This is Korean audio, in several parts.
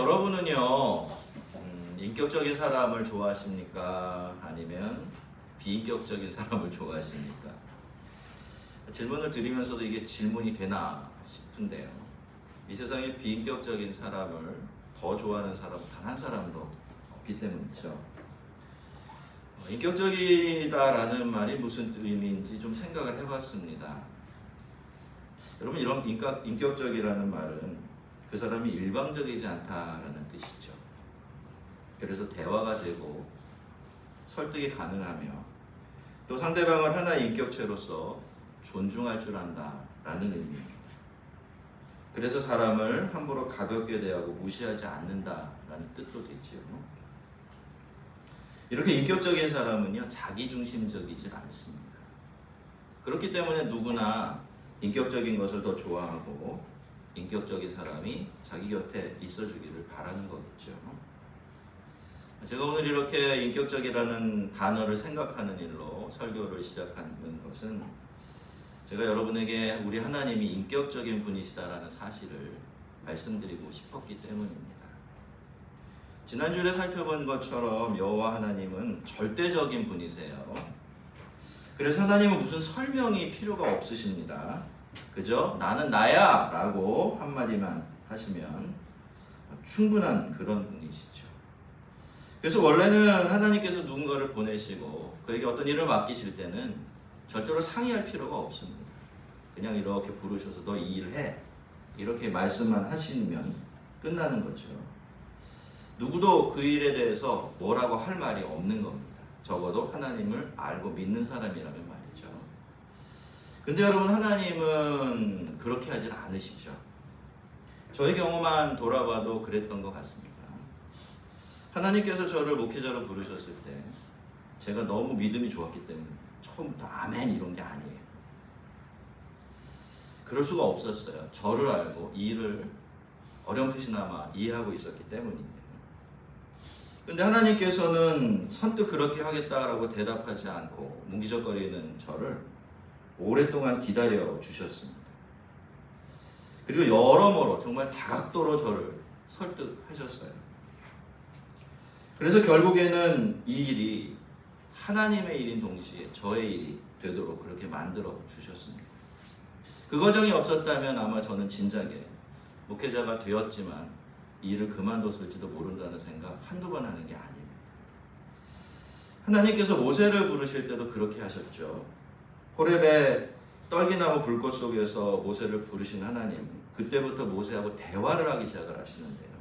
여러분은요, 인격적인 사람을 좋아하십니까? 아니면 비인격적인 사람을 좋아하십니까? 질문을 드리면서도 이게 질문이 되나 싶은데요. 이 세상에 비인격적인 사람을 더 좋아하는 사람은 단 한 사람도 없기 때문이죠. 인격적이다라는 말이 무슨 의미인지 좀 생각을 해봤습니다. 여러분, 이런 인격적이라는 말은 그 사람이 일방적이지 않다라는 뜻이죠. 그래서 대화가 되고 설득이 가능하며 또 상대방을 하나의 인격체로서 존중할 줄 안다라는 의미입니다. 그래서 사람을 함부로 가볍게 대하고 무시하지 않는다라는 뜻도 되지요. 이렇게 인격적인 사람은요, 자기중심적이지 않습니다. 그렇기 때문에 누구나 인격적인 것을 더 좋아하고 인격적인 사람이 자기 곁에 있어주기를 바라는 거겠죠. 제가 오늘 이렇게 인격적이라는 단어를 생각하는 일로 설교를 시작하는 것은 제가 여러분에게 우리 하나님이 인격적인 분이시다라는 사실을 말씀드리고 싶었기 때문입니다. 지난주에 살펴본 것처럼 여호와 하나님은 절대적인 분이세요. 그래서 하나님은 무슨 설명이 필요가 없으십니다. 그저 나는 나야 라고 한마디만 하시면 충분한 그런 분이시죠. 그래서 원래는 하나님께서 누군가를 보내시고 그에게 어떤 일을 맡기실 때는 절대로 상의할 필요가 없습니다. 그냥 이렇게 부르셔서 너 이 일을 해, 이렇게 말씀만 하시면 끝나는 거죠. 누구도 그 일에 대해서 뭐라고 할 말이 없는 겁니다. 적어도 하나님을 알고 믿는 사람이라면 말이죠. 근데 여러분, 하나님은 그렇게 하질 않으시죠. 저의 경우만 돌아봐도 그랬던 것 같습니다. 하나님께서 저를 목회자로 부르셨을 때 제가 너무 믿음이 좋았기 때문에 처음부터 아멘 이런 게 아니에요. 그럴 수가 없었어요. 저를 알고 이 일을 어렴풋이나마 이해하고 있었기 때문입니다. 근데 하나님께서는 선뜻 그렇게 하겠다라고 대답하지 않고 뭉기적거리는 저를 오랫동안 기다려 주셨습니다. 그리고 여러모로 정말 다각도로 저를 설득하셨어요. 그래서 결국에는 이 일이 하나님의 일인 동시에 저의 일이 되도록 그렇게 만들어 주셨습니다. 그 과정이 없었다면 아마 저는 진작에 목회자가 되었지만 이 일을 그만뒀을지도 모른다는 생각 한두 번 하는 게 아닙니다. 하나님께서 모세를 부르실 때도 그렇게 하셨죠. 호렙의 떨기나무 불꽃 속에서 모세를 부르신 하나님, 그때부터 모세하고 대화를 하기 시작을 하시는데요.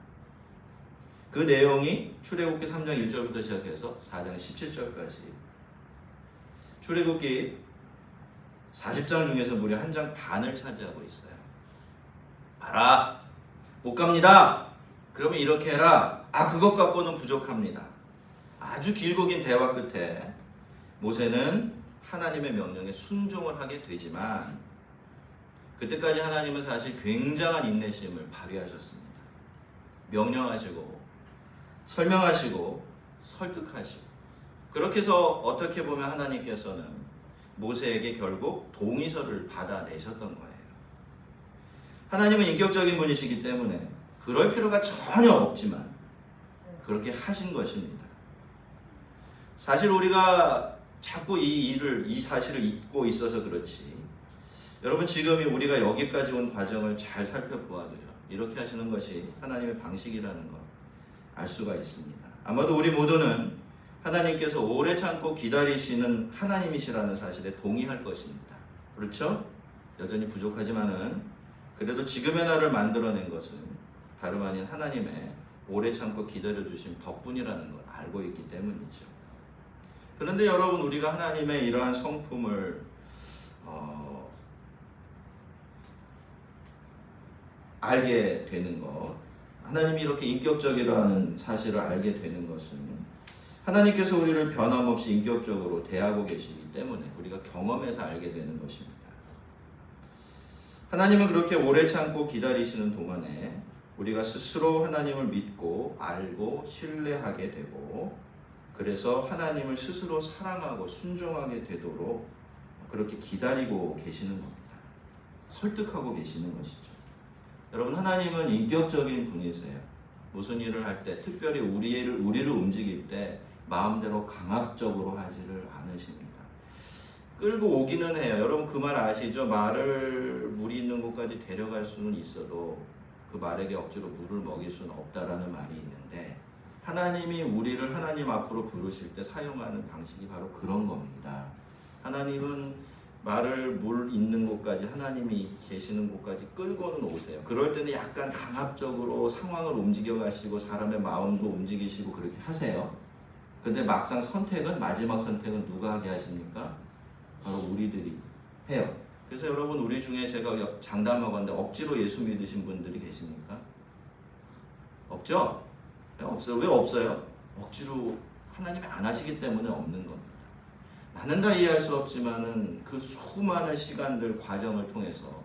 그 내용이 출애굽기 3장 1절부터 시작해서 4장 17절까지, 출애굽기 40장 중에서 무려 한 장 반을 차지하고 있어요. 봐라, 못 갑니다. 그러면 이렇게 해라. 그것 갖고는 부족합니다. 아주 길고 긴 대화 끝에 모세는 하나님의 명령에 순종을 하게 되지만 그때까지 하나님은 사실 굉장한 인내심을 발휘하셨습니다. 명령하시고 설명하시고 설득하시고, 그렇게 해서 어떻게 보면 하나님께서는 모세에게 결국 동의서를 받아내셨던 거예요. 하나님은 인격적인 분이시기 때문에 그럴 필요가 전혀 없지만 그렇게 하신 것입니다. 사실 우리가 자꾸 이 사실을 잊고 있어서 그렇지, 여러분 지금 우리가 여기까지 온 과정을 잘 살펴보아도요, 이렇게 하시는 것이 하나님의 방식이라는 걸 알 수가 있습니다. 아마도 우리 모두는 하나님께서 오래 참고 기다리시는 하나님이시라는 사실에 동의할 것입니다. 그렇죠? 여전히 부족하지만은 그래도 지금의 나를 만들어낸 것은 다름 아닌 하나님의 오래 참고 기다려주신 덕분이라는 걸 알고 있기 때문이죠. 그런데 여러분, 우리가 하나님의 이러한 성품을 알게 되는 것, 하나님이 이렇게 인격적이라는 사실을 알게 되는 것은 하나님께서 우리를 변함없이 인격적으로 대하고 계시기 때문에 우리가 경험해서 알게 되는 것입니다. 하나님은 그렇게 오래 참고 기다리시는 동안에 우리가 스스로 하나님을 믿고 알고 신뢰하게 되고, 그래서 하나님을 스스로 사랑하고 순종하게 되도록 그렇게 기다리고 계시는 겁니다. 설득하고 계시는 것이죠. 여러분, 하나님은 인격적인 분이세요. 무슨 일을 할 때, 특별히 우리를 움직일 때 마음대로 강압적으로 하지를 않으십니다. 끌고 오기는 해요. 여러분 그 말 아시죠? 말을 물이 있는 곳까지 데려갈 수는 있어도 그 말에게 억지로 물을 먹일 수는 없다라는 말이 있는데, 하나님이 우리를 하나님 앞으로 부르실 때 사용하는 방식이 바로 그런 겁니다. 하나님은 말을 물 있는 곳까지, 하나님이 계시는 곳까지 끌고는 오세요. 그럴 때는 약간 강압적으로 상황을 움직여 가시고 사람의 마음도 움직이시고 그렇게 하세요. 근데 막상 마지막 선택은 누가 하게 하십니까? 바로 우리들이 해요. 그래서 여러분, 우리 중에 제가 장담하건대 억지로 예수 믿으신 분들이 계십니까? 없죠? 없어요. 왜 없어요? 억지로 하나님이 안 하시기 때문에 없는 겁니다. 나는 다 이해할 수 없지만은 그 수많은 시간들, 과정을 통해서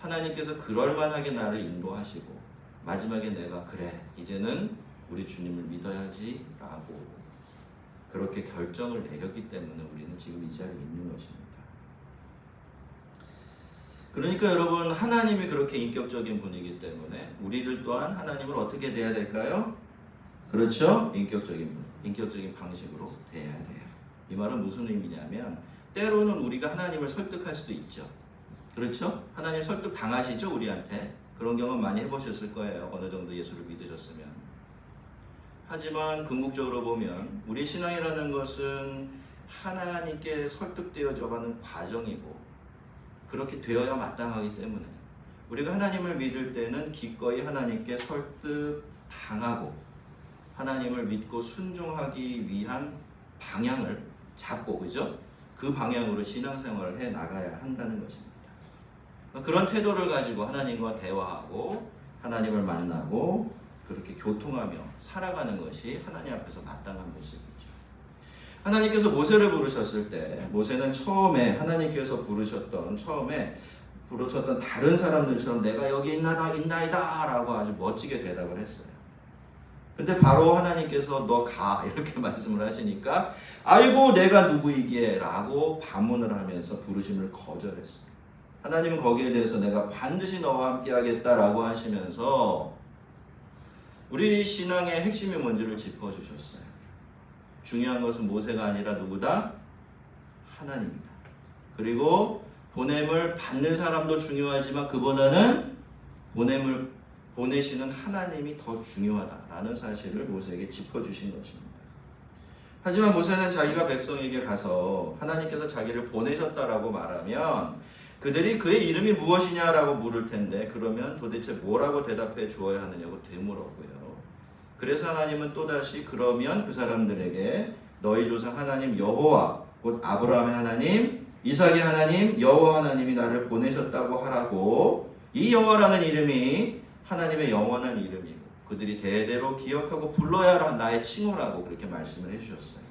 하나님께서 그럴만하게 나를 인도하시고 마지막에 내가 그래, 이제는 우리 주님을 믿어야지 라고 그렇게 결정을 내렸기 때문에 우리는 지금 이 자리에 있는 것입니다. 그러니까 여러분, 하나님이 그렇게 인격적인 분이기 때문에 우리들 또한 하나님을 어떻게 대해야 될까요? 그렇죠? 인격적인 방식으로 대해야 돼요. 이 말은 무슨 의미냐면, 때로는 우리가 하나님을 설득할 수도 있죠. 그렇죠? 하나님 설득 당하시죠? 우리한테. 그런 경험 많이 해보셨을 거예요. 어느 정도 예수를 믿으셨으면. 하지만 궁극적으로 보면 우리 신앙이라는 것은 하나님께 설득되어져가는 과정이고, 그렇게 되어야 마땅하기 때문에 우리가 하나님을 믿을 때는 기꺼이 하나님께 설득당하고 하나님을 믿고 순종하기 위한 방향을 잡고, 그죠? 그 방향으로 신앙생활을 해 나가야 한다는 것입니다. 그런 태도를 가지고 하나님과 대화하고 하나님을 만나고 그렇게 교통하며 살아가는 것이 하나님 앞에서 마땅한 모습이죠. 하나님께서 모세를 부르셨을 때, 모세는 처음에 하나님께서 부르셨던 다른 사람들처럼 내가 여기 있나이다 라고 아주 멋지게 대답을 했어요. 근데 바로 하나님께서 너 가 이렇게 말씀을 하시니까 아이고 내가 누구이기에 라고 반문을 하면서 부르심을 거절했어요. 하나님은 거기에 대해서 내가 반드시 너와 함께 하겠다라고 하시면서 우리 신앙의 핵심이 뭔지를 짚어주셨어요. 중요한 것은 모세가 아니라 누구다? 하나님입니다. 그리고 보냄을 받는 사람도 중요하지만 그보다는 보냄을 보내시는 하나님이 더 중요하다라는 사실을 모세에게 짚어주신 것입니다. 하지만 모세는 자기가 백성에게 가서 하나님께서 자기를 보내셨다라고 말하면 그들이 그의 이름이 무엇이냐라고 물을 텐데, 그러면 도대체 뭐라고 대답해 주어야 하느냐고 되물었고요. 그래서 하나님은 또다시 그러면 그 사람들에게 너희 조상 하나님 여호와, 곧 아브라함의 하나님, 이삭의 하나님 여호와 하나님이 나를 보내셨다고 하라고, 이 여호와라는 이름이 하나님의 영원한 이름이고 그들이 대대로 기억하고 불러야 할 나의 칭호라고 그렇게 말씀을 해주셨어요.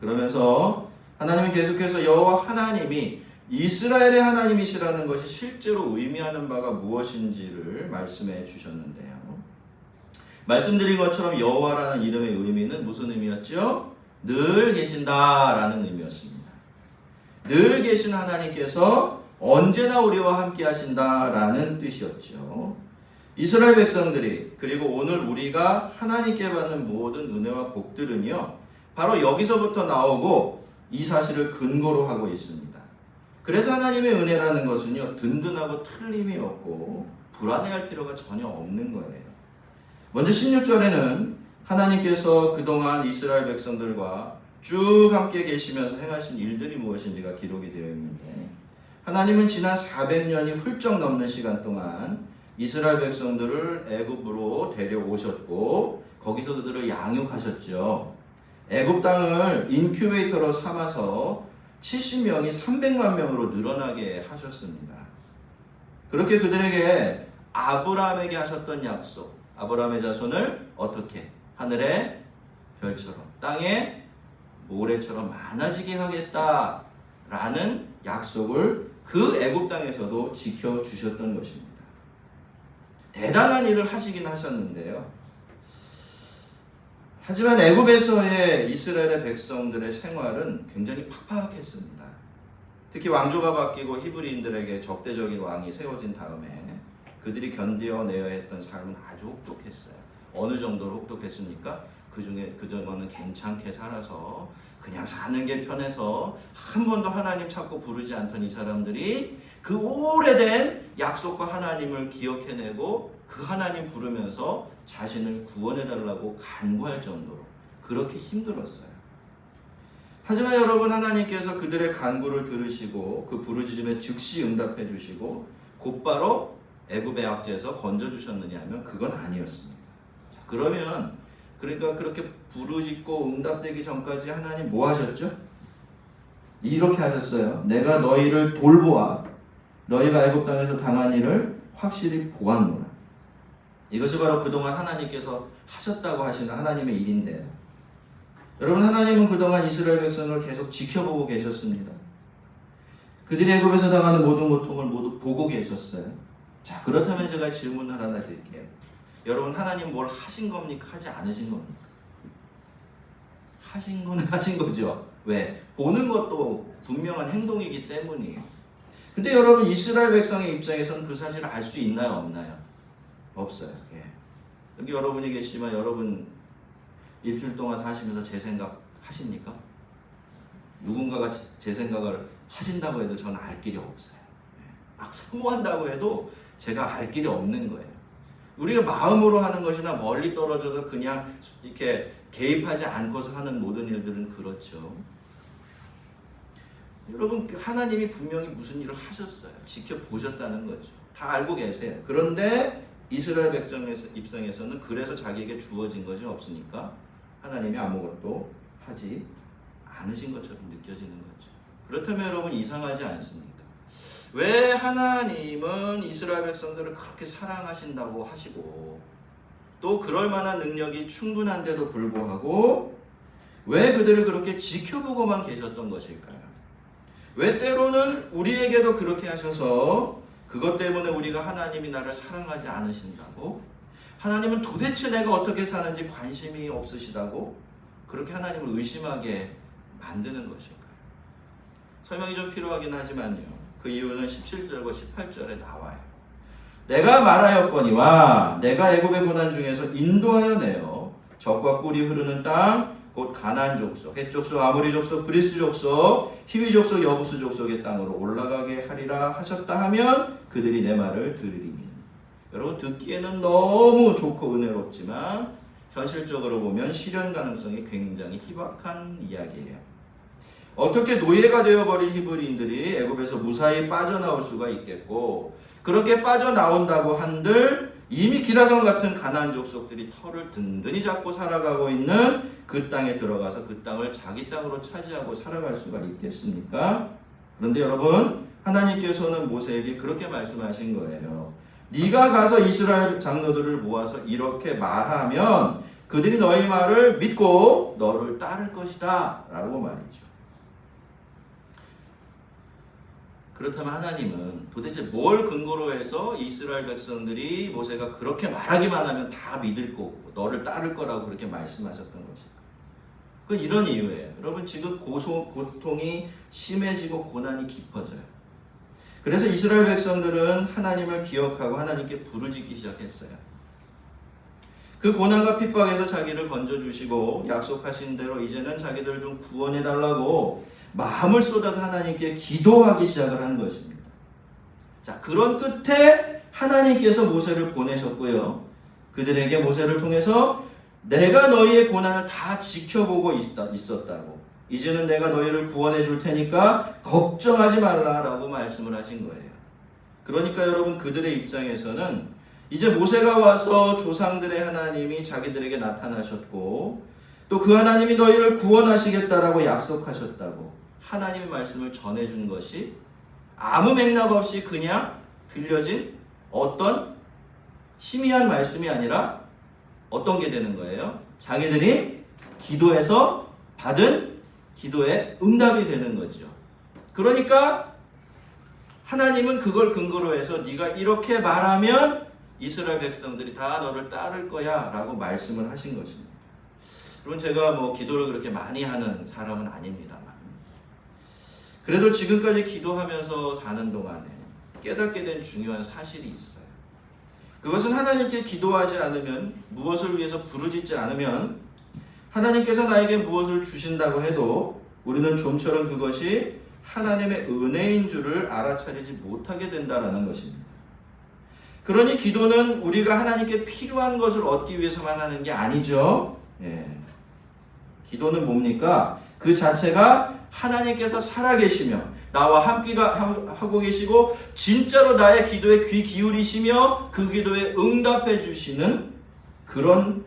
그러면서 하나님은 계속해서 여호와 하나님이 이스라엘의 하나님이시라는 것이 실제로 의미하는 바가 무엇인지를 말씀해 주셨는데요. 말씀드린 것처럼 여호와라는 이름의 의미는 무슨 의미였죠? 늘 계신다라는 의미였습니다. 늘 계신 하나님께서 언제나 우리와 함께 하신다라는 뜻이었죠. 이스라엘 백성들이, 그리고 오늘 우리가 하나님께 받는 모든 은혜와 복들은요, 바로 여기서부터 나오고 이 사실을 근거로 하고 있습니다. 그래서 하나님의 은혜라는 것은요, 든든하고 틀림이 없고 불안해할 필요가 전혀 없는 거예요. 먼저 16절에는 하나님께서 그동안 이스라엘 백성들과 쭉 함께 계시면서 행하신 일들이 무엇인지가 기록이 되어 있는데, 하나님은 지난 400년이 훌쩍 넘는 시간 동안 이스라엘 백성들을 애굽으로 데려오셨고 거기서 그들을 양육하셨죠. 애굽 땅을 인큐베이터로 삼아서 70명이 300만 명으로 늘어나게 하셨습니다. 그렇게 그들에게 아브라함에게 하셨던 약속, 아브라함의 자손을 어떻게? 하늘의 별처럼 땅의 모래처럼 많아지게 하겠다라는 약속을 그 애굽 땅에서도 지켜주셨던 것입니다. 대단한 일을 하시긴 하셨는데요. 하지만 애굽에서의 이스라엘의 백성들의 생활은 굉장히 팍팍했습니다. 특히 왕조가 바뀌고 히브리인들에게 적대적인 왕이 세워진 다음에 그들이 견뎌내야 했던 삶은 아주 혹독했어요. 어느 정도로 혹독했습니까? 그동안은 괜찮게 살아서 그냥 사는 게 편해서 한 번도 하나님 찾고 부르지 않던 이 사람들이 그 오래된 약속과 하나님을 기억해내고 그 하나님 부르면서 자신을 구원해달라고 간구할 정도로 그렇게 힘들었어요. 하지만 여러분, 하나님께서 그들의 간구를 들으시고 그 부르짖음에 즉시 응답해 주시고 곧바로 애굽의 압제에서 건져주셨느냐 하면 그건 아니었습니다. 자, 그러면 그러니까 그렇게 부르짖고 응답되기 전까지 하나님 뭐 하셨죠? 이렇게 하셨어요. 내가 너희를 돌보아 너희가 애굽 땅에서 당한 일을 확실히 보았노라. 이것이 바로 그동안 하나님께서 하셨다고 하시는 하나님의 일인데요. 여러분, 하나님은 그동안 이스라엘 백성을 계속 지켜보고 계셨습니다. 그들이 애굽에서 당하는 모든 고통을 모두 보고 계셨어요. 자, 그렇다면 제가 질문을 하나 드릴게요. 여러분, 하나님 뭘 하신 겁니까? 하지 않으신 겁니까? 하신 건 하신 거죠. 왜? 보는 것도 분명한 행동이기 때문이에요. 근데 여러분, 이스라엘 백성의 입장에서는 그 사실을 알 수 있나요? 없나요? 없어요. 예. 여기 여러분이 계시지만 여러분 일주일 동안 사시면서 제 생각 하십니까? 누군가가 제 생각을 하신다고 해도 저는 알 길이 없어요. 막 사모한다고 해도 제가 알 길이 없는 거예요. 우리가 마음으로 하는 것이나 멀리 떨어져서 그냥 이렇게 개입하지 않고서 하는 모든 일들은 그렇죠. 여러분, 하나님이 분명히 무슨 일을 하셨어요. 지켜보셨다는 거죠. 다 알고 계세요. 그런데 이스라엘 백성의 입장에서는 그래서 자기에게 주어진 것이 없으니까 하나님이 아무것도 하지 않으신 것처럼 느껴지는 거죠. 그렇다면 여러분, 이상하지 않습니까? 왜 하나님은 이스라엘 백성들을 그렇게 사랑하신다고 하시고 또 그럴 만한 능력이 충분한데도 불구하고 왜 그들을 그렇게 지켜보고만 계셨던 것일까요? 왜 때로는 우리에게도 그렇게 하셔서 그것 때문에 우리가 하나님이 나를 사랑하지 않으신다고, 하나님은 도대체 내가 어떻게 사는지 관심이 없으시다고 그렇게 하나님을 의심하게 만드는 것일까요? 설명이 좀 필요하긴 하지만요, 그 이유는 17절과 18절에 나와요. 내가 말하였거니와 내가 애굽의 고난 중에서 인도하여 내어 적과 꿀이 흐르는 땅 곧 가나안 족속, 헷 족속, 아모리 족속, 브리스 족속, 히위 족속, 여부스 족속의 땅으로 올라가게 하리라 하셨다 하면 그들이 내 말을 들으리니. 여러분, 듣기에는 너무 좋고 은혜롭지만 현실적으로 보면 실현 가능성이 굉장히 희박한 이야기예요. 어떻게 노예가 되어버린 히브리인들이 애굽에서 무사히 빠져나올 수가 있겠고, 그렇게 빠져나온다고 한들 이미 기라성 같은 가나안 족속들이 털을 든든히 잡고 살아가고 있는 그 땅에 들어가서 그 땅을 자기 땅으로 차지하고 살아갈 수가 있겠습니까? 그런데 여러분, 하나님께서는 모세에게 그렇게 말씀하신 거예요. 네가 가서 이스라엘 장로들을 모아서 이렇게 말하면 그들이 너희 말을 믿고 너를 따를 것이다 라고 말이죠. 그렇다면 하나님은 도대체 뭘 근거로 해서 이스라엘 백성들이 모세가 그렇게 말하기만 하면 다 믿을 거고 너를 따를 거라고 그렇게 말씀하셨던 것일까? 그건 이런 이유예요. 여러분, 지금 고통이 심해지고 고난이 깊어져요. 그래서 이스라엘 백성들은 하나님을 기억하고 하나님께 부르짖기 시작했어요. 그 고난과 핍박에서 자기를 건져주시고 약속하신 대로 이제는 자기들 좀 구원해달라고 마음을 쏟아서 하나님께 기도하기 시작을 한 것입니다. 자, 그런 끝에 하나님께서 모세를 보내셨고요. 그들에게 모세를 통해서 내가 너희의 고난을 다 지켜보고 있었다고, 이제는 내가 너희를 구원해 줄 테니까 걱정하지 말라라고 말씀을 하신 거예요. 그러니까 여러분, 그들의 입장에서는 이제 모세가 와서 조상들의 하나님이 자기들에게 나타나셨고 또 그 하나님이 너희를 구원하시겠다라고 약속하셨다고 하나님의 말씀을 전해준 것이 아무 맥락 없이 그냥 들려진 어떤 희미한 말씀이 아니라 어떤 게 되는 거예요? 자기들이 기도해서 받은 기도의 응답이 되는 거죠. 그러니까 하나님은 그걸 근거로 해서 네가 이렇게 말하면 이스라엘 백성들이 다 너를 따를 거야 라고 말씀을 하신 것입니다. 여러분, 제가 기도를 그렇게 많이 하는 사람은 아닙니다만 그래도 지금까지 기도하면서 사는 동안에 깨닫게 된 중요한 사실이 있어요. 그것은 하나님께 기도하지 않으면, 무엇을 위해서 부르짖지 않으면 하나님께서 나에게 무엇을 주신다고 해도 우리는 좀처럼 그것이 하나님의 은혜인 줄을 알아차리지 못하게 된다라는 것입니다. 그러니 기도는 우리가 하나님께 필요한 것을 얻기 위해서만 하는 게 아니죠. 기도는 뭡니까? 그 자체가 하나님께서 살아계시며 나와 함께 하고 계시고 진짜로 나의 기도에 귀 기울이시며 그 기도에 응답해 주시는 그런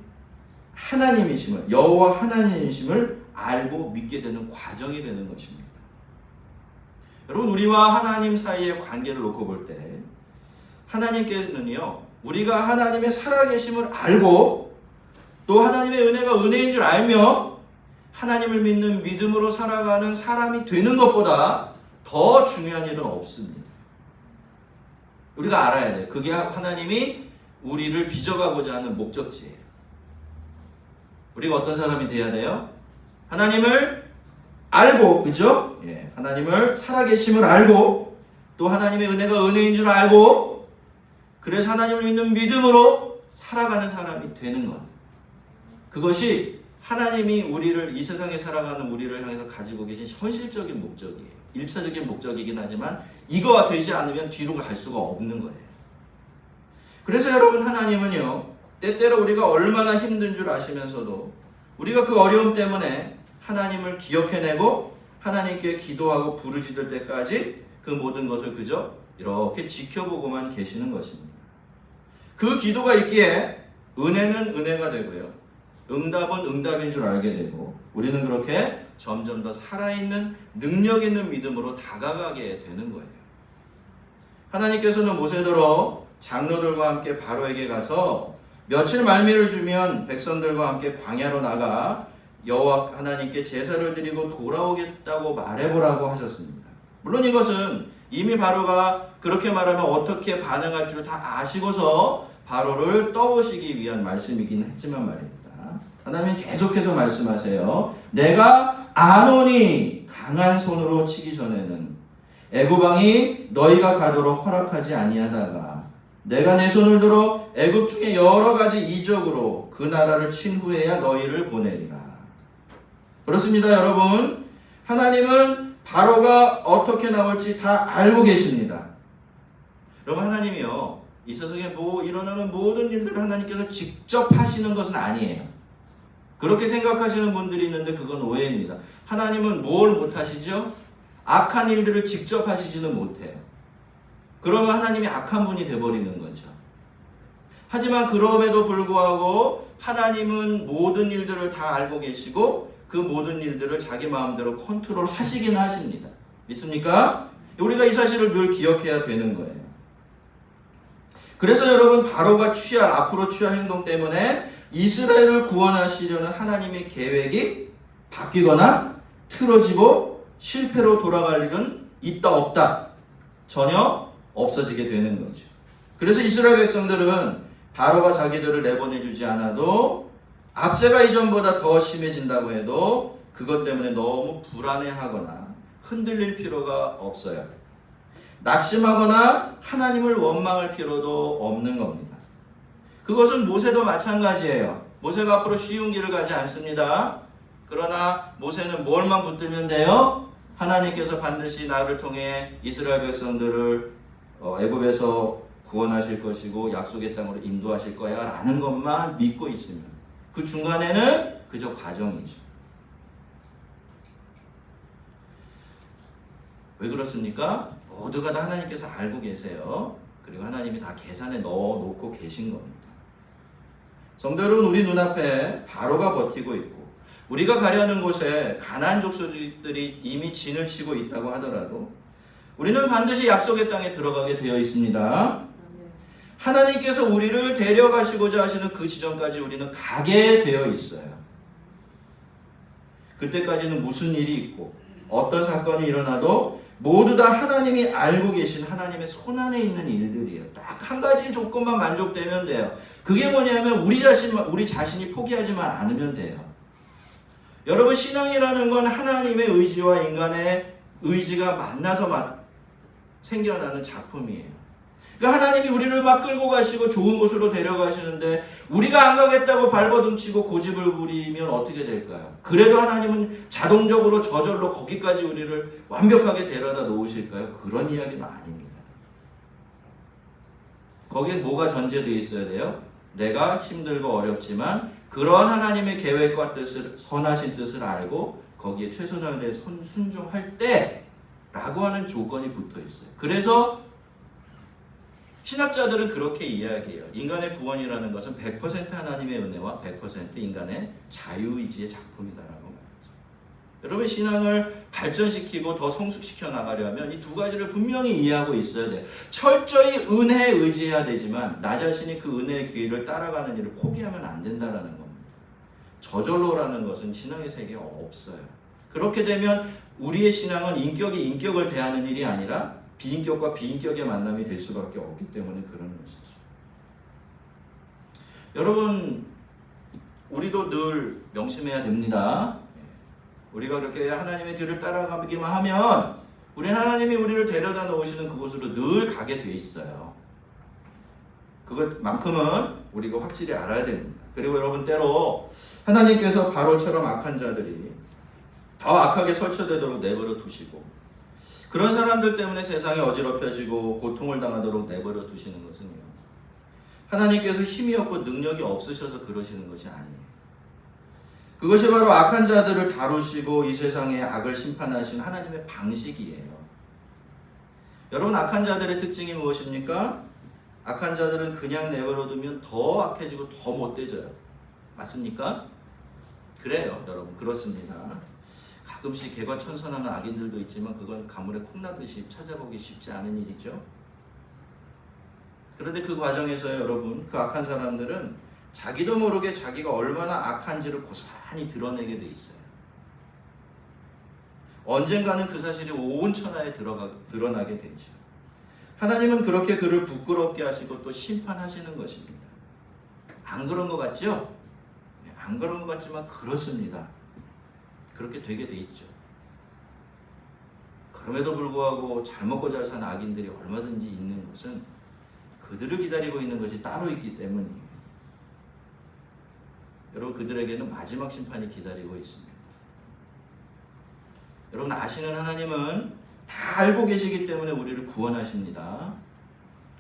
하나님이심을, 여호와 하나님이심을 알고 믿게 되는 과정이 되는 것입니다. 여러분, 우리와 하나님 사이의 관계를 놓고 볼 때 하나님께는요, 우리가 하나님의 살아계심을 알고 또 하나님의 은혜가 은혜인 줄 알며 하나님을 믿는 믿음으로 살아가는 사람이 되는 것보다 더 중요한 일은 없습니다. 우리가 알아야 돼요. 그게 하나님이 우리를 빚어가고자 하는 목적지예요. 우리가 어떤 사람이 돼야 돼요? 하나님을 알고, 그죠? 하나님을 살아계심을 알고 또 하나님의 은혜가 은혜인 줄 알고 그래서 하나님을 믿는 믿음으로 살아가는 사람이 되는 것. 그것이 하나님이 우리를, 이 세상에 살아가는 우리를 향해서 가지고 계신 현실적인 목적이에요. 1차적인 목적이긴 하지만 이거와 되지 않으면 뒤로 갈 수가 없는 거예요. 그래서 여러분, 하나님은요, 때때로 우리가 얼마나 힘든 줄 아시면서도 우리가 그 어려움 때문에 하나님을 기억해내고 하나님께 기도하고 부르짖을 때까지 그 모든 것을 그저 이렇게 지켜보고만 계시는 것입니다. 그 기도가 있기에 은혜는 은혜가 되고요, 응답은 응답인 줄 알게 되고 우리는 그렇게 점점 더 살아있는 능력 있는 믿음으로 다가가게 되는 거예요. 하나님께서는 모세더러 장로들과 함께 바로에게 가서 며칠 말미를 주면 백성들과 함께 광야로 나가 여호와 하나님께 제사를 드리고 돌아오겠다고 말해보라고 하셨습니다. 물론 이것은 이미 바로가 그렇게 말하면 어떻게 반응할 줄 다 아시고서 바로를 떠오시기 위한 말씀이긴 했지만 말입니다. 하나님은 계속해서 말씀하세요. 내가 아노니 강한 손으로 치기 전에는 애굽 왕이 너희가 가도록 허락하지 아니하다가 내가 내 손을 들어 애굽 중에 여러 가지 이적으로 그 나라를 친 후에야 너희를 보내리라. 그렇습니다, 여러분. 하나님은 바로가 어떻게 나올지 다 알고 계십니다. 여러분, 하나님이요, 이 세상에 일어나는 모든 일들을 하나님께서 직접 하시는 것은 아니에요. 그렇게 생각하시는 분들이 있는데 그건 오해입니다. 하나님은 뭘 못하시죠? 악한 일들을 직접 하시지는 못해요. 그러면 하나님이 악한 분이 되어버리는 거죠. 하지만 그럼에도 불구하고 하나님은 모든 일들을 다 알고 계시고 그 모든 일들을 자기 마음대로 컨트롤 하시긴 하십니다. 믿습니까? 우리가 이 사실을 늘 기억해야 되는 거예요. 그래서 여러분, 바로가 앞으로 취할 행동 때문에 이스라엘을 구원하시려는 하나님의 계획이 바뀌거나 틀어지고 실패로 돌아갈 일은 있다 없다, 전혀 없어지게 되는 거죠. 그래서 이스라엘 백성들은 바로가 자기들을 내보내주지 않아도 압제가 이전보다 더 심해진다고 해도 그것 때문에 너무 불안해하거나 흔들릴 필요가 없어요. 낙심하거나 하나님을 원망할 필요도 없는 겁니다. 그것은 모세도 마찬가지예요. 모세가 앞으로 쉬운 길을 가지 않습니다. 그러나 모세는 뭘만 붙들면 돼요? 하나님께서 반드시 나를 통해 이스라엘 백성들을 애굽에서 구원하실 것이고 약속의 땅으로 인도하실 거야 라는 것만 믿고 있으면 그 중간에는 그저 과정이죠. 왜 그렇습니까? 모두가 다 하나님께서 알고 계세요. 그리고 하나님이 다 계산에 넣어놓고 계신 겁니다. 성도 여러분, 우리 눈앞에 바로가 버티고 있고 우리가 가려는 곳에 가나안 족속들이 이미 진을 치고 있다고 하더라도 우리는 반드시 약속의 땅에 들어가게 되어 있습니다. 하나님께서 우리를 데려가시고자 하시는 그 지점까지 우리는 가게 되어 있어요. 그때까지는 무슨 일이 있고 어떤 사건이 일어나도 모두 다 하나님이 알고 계신 하나님의 손안에 있는 일들이에요. 딱 한 가지 조건만 만족되면 돼요. 그게 뭐냐면 우리 자신이 포기하지만 않으면 돼요. 여러분, 신앙이라는 건 하나님의 의지와 인간의 의지가 만나서 생겨나는 작품이에요. 그러니까 하나님이 우리를 막 끌고 가시고 좋은 곳으로 데려가시는데 우리가 안 가겠다고 발버둥치고 고집을 부리면 어떻게 될까요? 그래도 하나님은 자동적으로 저절로 거기까지 우리를 완벽하게 데려다 놓으실까요? 그런 이야기는 아닙니다. 거기엔 뭐가 전제되어 있어야 돼요? 내가 힘들고 어렵지만 그러한 하나님의 계획과 뜻을, 선하신 뜻을 알고 거기에 최선을 다해 순종할 때 라고 하는 조건이 붙어 있어요. 그래서 신학자들은 그렇게 이야기해요. 인간의 구원이라는 것은 100% 하나님의 은혜와 100% 인간의 자유의지의 작품이다라고 말하죠. 여러분, 신앙을 발전시키고 더 성숙시켜 나가려면 이 두 가지를 분명히 이해하고 있어야 돼요. 철저히 은혜에 의지해야 되지만 나 자신이 그 은혜의 기회를 따라가는 일을 포기하면 안 된다라는 겁니다. 저절로라는 것은 신앙의 세계에 없어요. 그렇게 되면 우리의 신앙은 인격이 인격을 대하는 일이 아니라 비인격과 비인격의 만남이 될 수밖에 없기 때문에 그런 것이죠. 여러분, 우리도 늘 명심해야 됩니다. 우리가 그렇게 하나님의 뒤를 따라가기만 하면 우리 하나님이 우리를 데려다 놓으시는 그곳으로 늘 가게 돼 있어요. 그것만큼은 우리가 확실히 알아야 됩니다. 그리고 여러분, 때로 하나님께서 바로처럼 악한 자들이 더 악하게 설쳐되도록 내버려 두시고 그런 사람들 때문에 세상이 어지럽혀지고 고통을 당하도록 내버려 두시는 것은요, 하나님께서 힘이 없고 능력이 없으셔서 그러시는 것이 아니에요. 그것이 바로 악한 자들을 다루시고 이 세상의 악을 심판하신 하나님의 방식이에요. 여러분, 악한 자들의 특징이 무엇입니까? 악한 자들은 그냥 내버려 두면 더 악해지고 더 못되져요. 맞습니까? 그래요, 여러분. 그렇습니다. 가끔씩 개과천선하는 악인들도 있지만 그건 가물에 콩나듯이 찾아보기 쉽지 않은 일이죠. 그런데 그 과정에서 여러분, 그 악한 사람들은 자기도 모르게 자기가 얼마나 악한지를 고스란히 드러내게 돼 있어요. 언젠가는 그 사실이 온 천하에 드러나게 되죠. 하나님은 그렇게 그를 부끄럽게 하시고 또 심판하시는 것입니다. 안 그런 것 같죠? 안 그런 것 같지만 그렇습니다. 그렇게 되게 돼 있죠. 그럼에도 불구하고 잘 먹고 잘 사는 악인들이 얼마든지 있는 것은 그들을 기다리고 있는 것이 따로 있기 때문이에요. 여러분, 그들에게는 마지막 심판이 기다리고 있습니다. 여러분, 아시는 하나님은 다 알고 계시기 때문에 우리를 구원하십니다.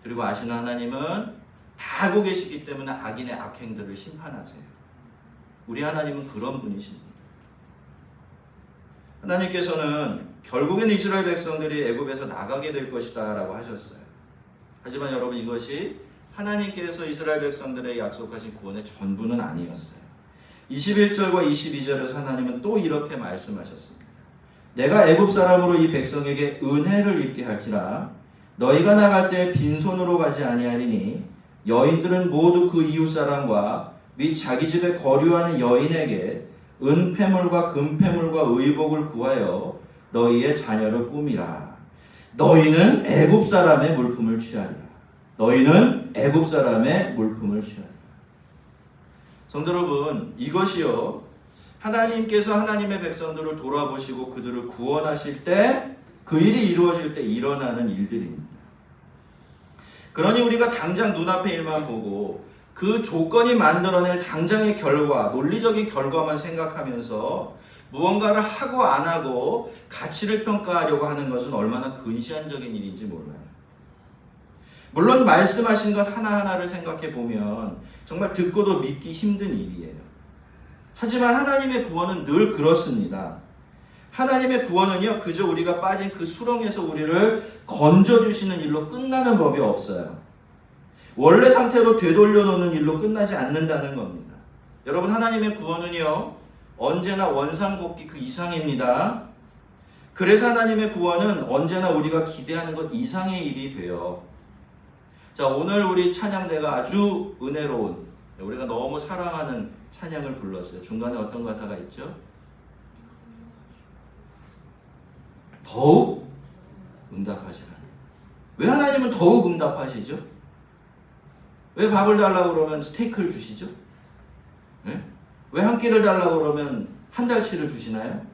그리고 아시는 하나님은 다 알고 계시기 때문에 악인의 악행들을 심판하세요. 우리 하나님은 그런 분이십니다. 하나님께서는 결국엔 이스라엘 백성들이 애굽에서 나가게 될 것이다 라고 하셨어요. 하지만 여러분, 이것이 하나님께서 이스라엘 백성들의 약속하신 구원의 전부는 아니었어요. 21절과 22절에서 하나님은 또 이렇게 말씀하셨습니다. 내가 애굽 사람으로 이 백성에게 은혜를 입게 할지라 너희가 나갈 때 빈손으로 가지 아니하리니 여인들은 모두 그 이웃 사람과 및 자기 집에 거류하는 여인에게 은폐물과 금폐물과 의복을 구하여 너희의 자녀를 꾸미라. 너희는 애굽 사람의 물품을 취하리라. 너희는 애굽 사람의 물품을 취하리라. 성도 여러분, 이것이요, 하나님께서 하나님의 백성들을 돌아보시고 그들을 구원하실 때, 그 일이 이루어질 때 일어나는 일들입니다. 그러니 우리가 당장 눈앞의 일만 보고 그 조건이 만들어낼 당장의 결과, 논리적인 결과만 생각하면서 무언가를 하고 안 하고 가치를 평가하려고 하는 것은 얼마나 근시안적인 일인지 몰라요. 물론 말씀하신 것 하나하나를 생각해 보면 정말 듣고도 믿기 힘든 일이에요. 하지만 하나님의 구원은 늘 그렇습니다. 하나님의 구원은요, 그저 우리가 빠진 그 수렁에서 우리를 건져주시는 일로 끝나는 법이 없어요. 원래 상태로 되돌려 놓는 일로 끝나지 않는다는 겁니다. 여러분, 하나님의 구원은요, 언제나 원상복귀 그 이상입니다. 그래서 하나님의 구원은 언제나 우리가 기대하는 것 이상의 일이 돼요. 자, 오늘 우리 찬양대가 아주 은혜로운, 우리가 너무 사랑하는 찬양을 불렀어요. 중간에 어떤 가사가 있죠? 더욱 응답하시라. 왜 하나님은 더욱 응답하시죠? 왜 밥을 달라고 그러면 스테이크를 주시죠? 네? 왜 한 끼를 달라고 그러면 한 달치를 주시나요?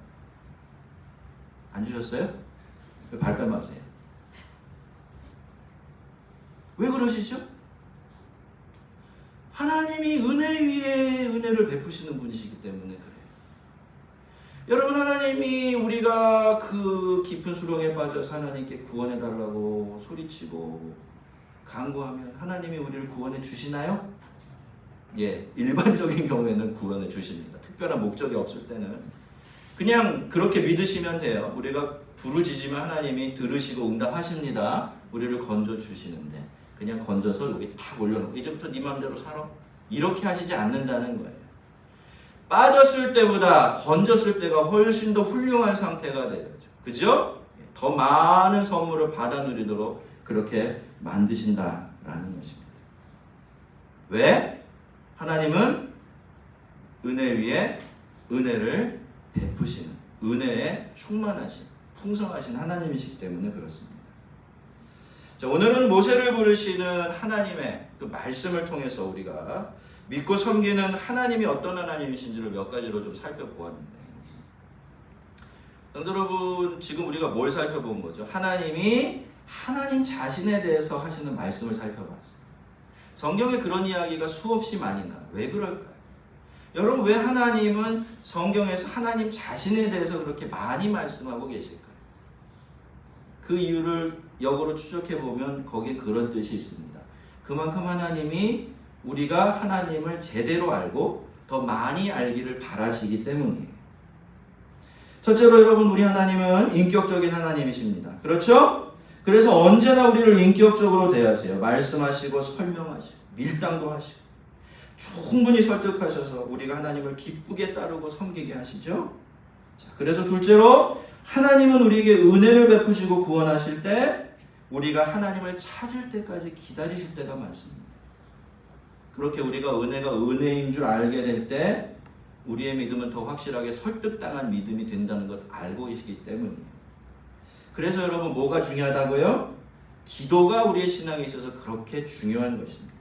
안 주셨어요? 왜 발뺌하세요? 왜 그러시죠? 하나님이 은혜 위에 은혜를 베푸시는 분이시기 때문에 그래요. 여러분, 하나님이 우리가 그 깊은 수렁에 빠져서 하나님께 구원해달라고 소리치고 간구하면 하나님이 우리를 구원해 주시나요? 예, 일반적인 경우에는 구원해 주십니다. 특별한 목적이 없을 때는 그냥 그렇게 믿으시면 돼요. 우리가 부르짖으면 하나님이 들으시고 응답하십니다. 우리를 건져 주시는데 그냥 건져서 여기 탁 올려놓고 이제부터 네 맘대로 살아, 이렇게 하시지 않는다는 거예요. 빠졌을 때보다 건졌을 때가 훨씬 더 훌륭한 상태가 되죠. 그죠? 더 많은 선물을 받아 누리도록 그렇게 만드신다라는 것입니다. 왜? 하나님은 은혜 위에 은혜를 베푸시는, 은혜에 충만하신, 풍성하신 하나님이시기 때문에 그렇습니다. 자, 오늘은 모세를 부르시는 하나님의 그 말씀을 통해서 우리가 믿고 섬기는 하나님이 어떤 하나님이신지를 몇 가지로 좀 살펴보았는데, 성도 여러분, 지금 우리가 뭘 살펴본 거죠? 하나님이 하나님 자신에 대해서 하시는 말씀을 살펴봤어요. 성경에 그런 이야기가 수없이 많이 나와요. 왜 그럴까요? 여러분, 왜 하나님은 성경에서 하나님 자신에 대해서 그렇게 많이 말씀하고 계실까요? 그 이유를 역으로 추적해보면 거기에 그런 뜻이 있습니다. 그만큼 하나님이 우리가 하나님을 제대로 알고 더 많이 알기를 바라시기 때문이에요. 첫째로 여러분, 우리 하나님은 인격적인 하나님이십니다. 그렇죠? 그래서 언제나 우리를 인격적으로 대하세요. 말씀하시고 설명하시고 밀당도 하시고 충분히 설득하셔서 우리가 하나님을 기쁘게 따르고 섬기게 하시죠. 자, 그래서 둘째로 하나님은 우리에게 은혜를 베푸시고 구원하실 때 우리가 하나님을 찾을 때까지 기다리실 때가 많습니다. 그렇게 우리가 은혜가 은혜인 줄 알게 될 때 우리의 믿음은 더 확실하게 설득당한 믿음이 된다는 것 알고 계시기 때문이에요. 그래서 여러분, 뭐가 중요하다고요? 기도가 우리의 신앙에 있어서 그렇게 중요한 것입니다.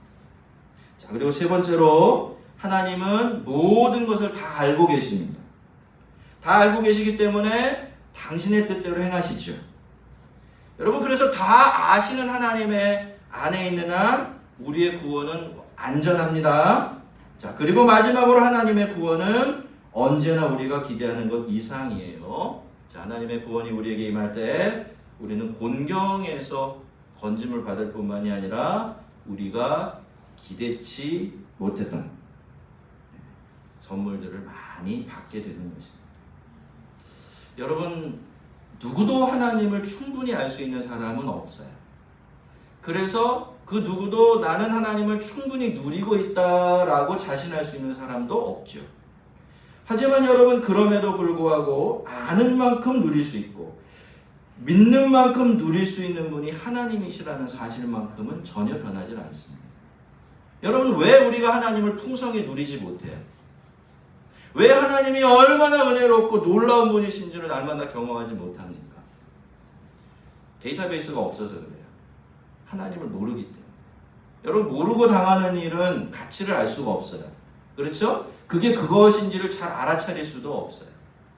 자, 그리고 세 번째로 하나님은 모든 것을 다 알고 계십니다. 다 알고 계시기 때문에 당신의 뜻대로 행하시죠. 여러분, 그래서 다 아시는 하나님의 안에 있는 한 우리의 구원은 안전합니다. 자, 그리고 마지막으로 하나님의 구원은 언제나 우리가 기대하는 것 이상이에요. 자, 하나님의 구원이 우리에게 임할 때 우리는 곤경에서 건짐을 받을 뿐만이 아니라 우리가 기대치 못했던 선물들을 많이 받게 되는 것입니다. 여러분, 누구도 하나님을 충분히 알 수 있는 사람은 없어요. 그래서 그 누구도 나는 하나님을 충분히 누리고 있다라고 자신할 수 있는 사람도 없죠. 하지만 여러분, 그럼에도 불구하고 아는 만큼 누릴 수 있고 믿는 만큼 누릴 수 있는 분이 하나님이시라는 사실만큼은 전혀 변하지 않습니다. 여러분, 왜 우리가 하나님을 풍성히 누리지 못해요? 왜 하나님이 얼마나 은혜롭고 놀라운 분이신지를 날마다 경험하지 못합니까? 데이터베이스가 없어서 그래요. 하나님을 모르기 때문에. 여러분, 모르고 당하는 일은 가치를 알 수가 없어요. 그렇죠? 그게 그것인지를 잘 알아차릴 수도 없어요.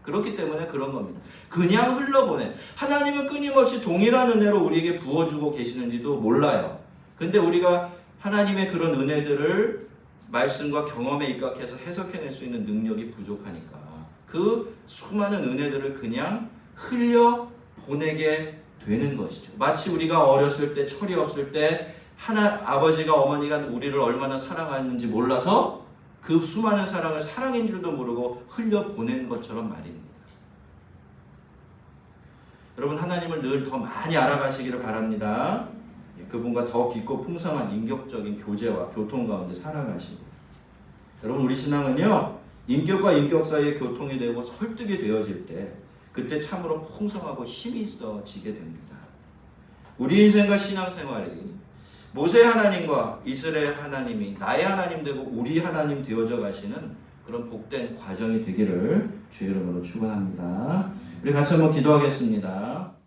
그렇기 때문에 그런 겁니다. 그냥 흘러보내. 하나님은 끊임없이 동일한 은혜로 우리에게 부어주고 계시는지도 몰라요. 근데 우리가 하나님의 그런 은혜들을 말씀과 경험에 입각해서 해석해낼 수 있는 능력이 부족하니까 그 수많은 은혜들을 그냥 흘려보내게 되는 것이죠. 마치 우리가 어렸을 때, 철이 없을 때 아버지가 어머니가 우리를 얼마나 사랑하는지 몰라서 그 수많은 사랑을 사랑인 줄도 모르고 흘려보낸 것처럼 말입니다. 여러분, 하나님을 늘 더 많이 알아가시기를 바랍니다. 그분과 더 깊고 풍성한 인격적인 교제와 교통 가운데 살아가시고, 여러분, 우리 신앙은요, 인격과 인격 사이에 교통이 되고 설득이 되어질 때 그때 참으로 풍성하고 힘이 있어지게 됩니다. 우리 인생과 신앙생활이 모세 하나님과 이스라엘 하나님이 나의 하나님 되고 우리 하나님 되어져 가시는 그런 복된 과정이 되기를 주의 이름으로 축원합니다. 우리 같이 한번 기도하겠습니다.